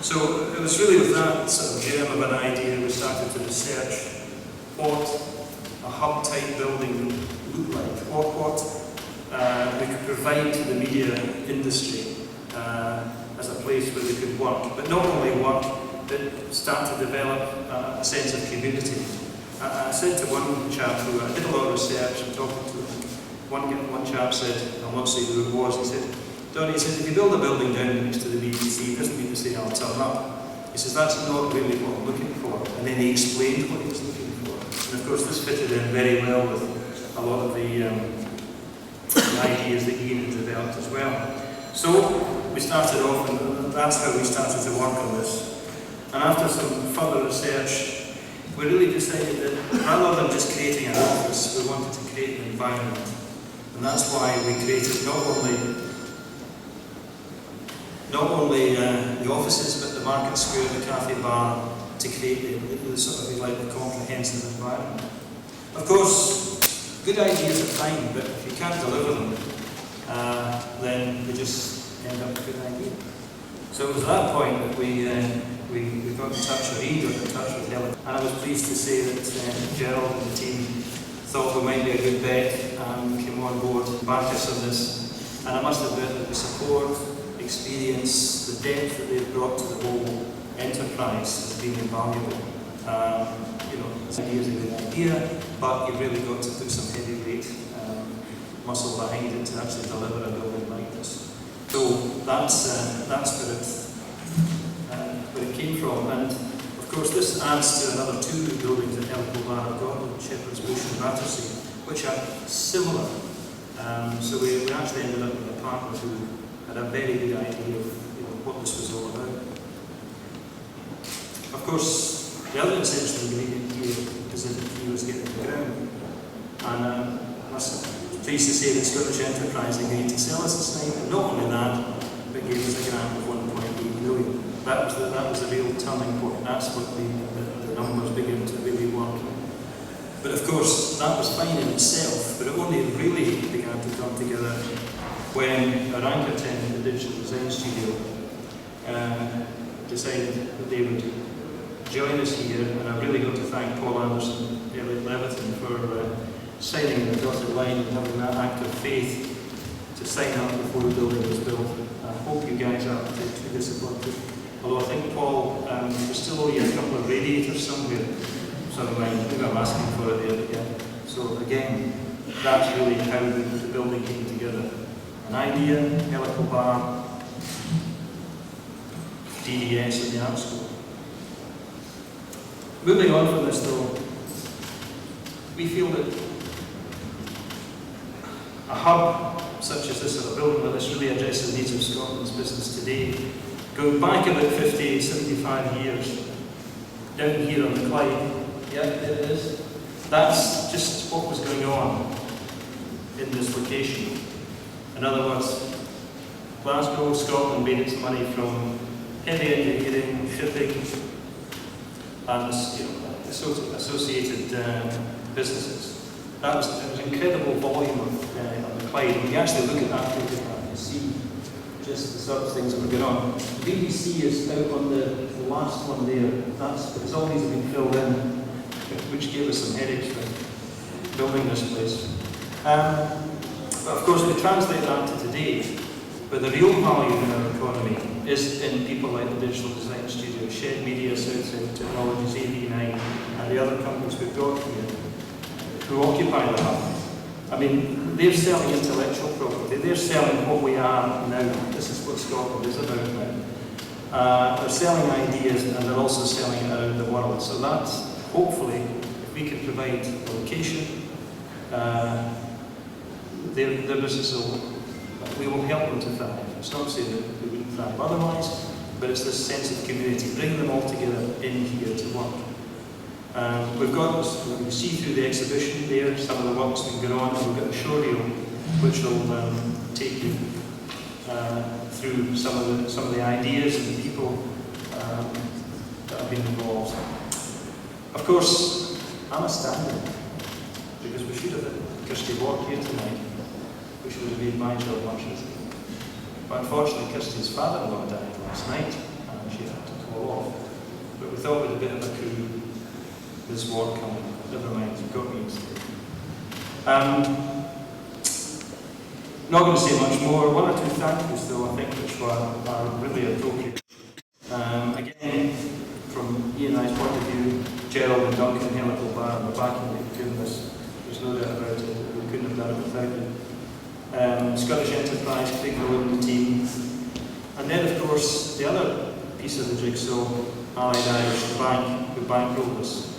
So it was really with that sort of germ of an idea we started to research what a hub-type building would look like, what we could provide to the media industry as a place where they could work, but not only work, but start to develop a sense of community. I said to one chap who I did a lot of research and talking to him, one chap said, I'll not say who it was, he said, Donnie, he says, if you build a building down next to the BBC, it doesn't mean to say I'll turn up. He says, that's not really what I'm looking for. And then he explained what he was looking for. And of course this fitted in very well with a lot of the ideas that Ian had developed as well. So we started off, and that's how we started to work on this. And after some further research, we really decided that rather than just creating an office, we wanted to create an environment. And that's why we created not only the offices, but the market square, the cafe bar, to create the sort of like the comprehensive environment. Of course, good ideas are fine, but if you can't deliver them, then they just end up a good idea. So it was at that point that we got in touch, or he got in touch with Helen, and I was pleased to say that Gerald and the team thought we might be a good bet and came on board and back us on this. And I must admit that the support, experience, the depth that they've brought to the whole enterprise has been invaluable. This idea is a good idea, but you've really got to put some heavyweight muscle behind it to actually deliver a building like this. So that's where it came from. And of course this adds to another two buildings that Helical Bar have got, Shepherd's Bush and Battersea, which are similar. So we actually ended up with a partner who had a very good idea of what this was all about. Of course, the other essential ingredient here is that the key was getting to the ground. And I was pleased to say that Scottish Enterprise agreed to sell us a site, but not only that, but gave us a grant of 1.8 million. That was the real turning point. That's what the numbers began to really work. But of course, that was fine in itself, but it only really began to come together when our anchor tenant, the Digital Design Studio, decided that they would join us here, and I've really got to thank Paul Anderson and Elliot Leviton for signing the dotted line and having that act of faith to sign up before the building was built. I hope you guys aren't too disappointed. Although I think, Paul, we still owe you a couple of radiators somewhere. So maybe I'm asking for it there again. So again, that's really how the building came together. An idea, Helical Bar, DDS in the art school. Moving on from this though, we feel that a hub such as this, or a building like this, really addresses the needs of Scotland's business today. Going back about 50, 75 years, down here on the Clyde, yeah, there it is. That's just what was going on in this location. In other words, Glasgow, Scotland made its money from heavy engineering, shipping, and associated businesses. There was an incredible volume of the Clyde. When you actually look at that photograph, you see just the sort of things that were going on. The BBC is out on the last one there. That's because all these have been filled in, which gave us some headaches for building this place. But of course, we translate that to today, but the real value in our economy is in people like the Digital Design Studio, Shed Media, Southside Technologies, AV9, and the other companies we've got here who occupy the hub. I mean, they're selling intellectual property, they're selling what we are now. This is what Scotland is about now. They're selling ideas, and they're also selling it around the world. So that's, hopefully, if we can provide a location, their business we will help them to thrive. It's not to say that we wouldn't thrive otherwise, but it's this sense of community, bringing them all together in here to work. We've got, you can see through the exhibition there, some of the work's been going on, and we've got a showreel which will take you through some of the ideas and the people that have been involved. Of course, I'm astounded, because we should have had Kirsty Ward here tonight, which would have made my job much easier. But unfortunately, Kirsty's father-in-law died last night, and she had to a bit of a crew this work coming. Never mind, you've got me. Not going to say much more. One or two thank yous though, I think, which are really appropriate. Again, from Ian and I's point of view, Gerald and Duncan Helical Bar in the back of the goodness. There's no doubt about it. We couldn't have done it without you. Scottish Enterprise, Craig Rowan, the team. And then, of course, the other piece of the jigsaw, Allied Irish, the bank, who bankrolled us.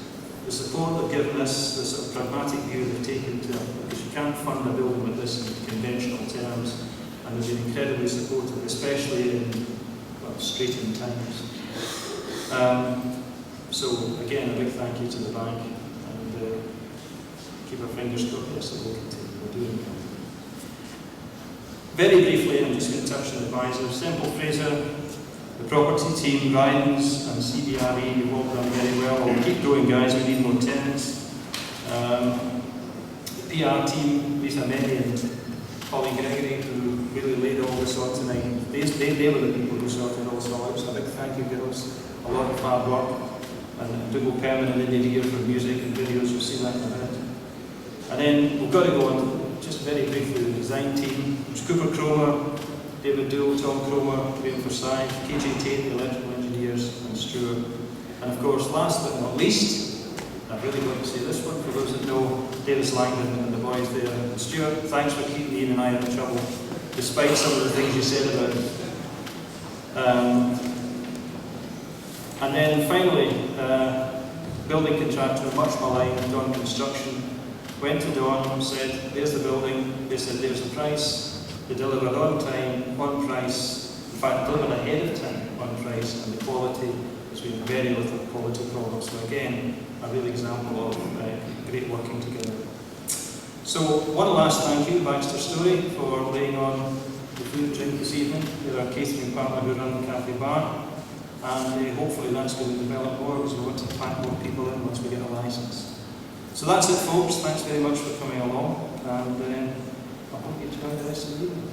The support they've given us, the sort of pragmatic view they've taken to it, because you can't fund a building like this in conventional terms, and they've been incredibly supportive, especially in straitened times. So again, a big thank you to the bank, and keep our fingers crossed. Yes, it will continue. We're doing it. Very briefly, I'm just going to touch on advisors. Semple Fraser, the property team, Ryans and CBRE, you've all done very well. We'll keep going, guys, we need more tenants. The PR team, Lisa Menny and Holly Gregory, who really laid all this on tonight. They were the people who sorted all this out, so a big thank you, girls. A lot of hard work. And Dougal Perman and India for music and videos, you'll see that in a minute. And then we've got to go on, just very briefly, the design team. There's Cooper Cromer, David Doole, Tom Cromer, Graham Forsyth, KJ Tate, the electrical engineers, and Stuart. And of course, last but not least, I've really got to say this one, for those that know Davis Langdon and the boys there. And Stuart, thanks for keeping Ian and I out of trouble, despite some of the things you said about it. And then finally, building contractor, much maligned, Dawn Construction, went to Dawn, said, there's the building, they said, there's the price. They delivered on time, on price, in fact, delivered ahead of time on price, and the quality, there's been very little quality problems. So again, a real example of great working together. So one last thank you, Baxter Story, for laying on the food and drink this evening. They're our catering partner who run the cafe bar, and hopefully that's going to develop more because we want to pack more people in once we get a licence. So that's it, folks. Thanks very much for coming along, and I hope you enjoy the rest of the evening.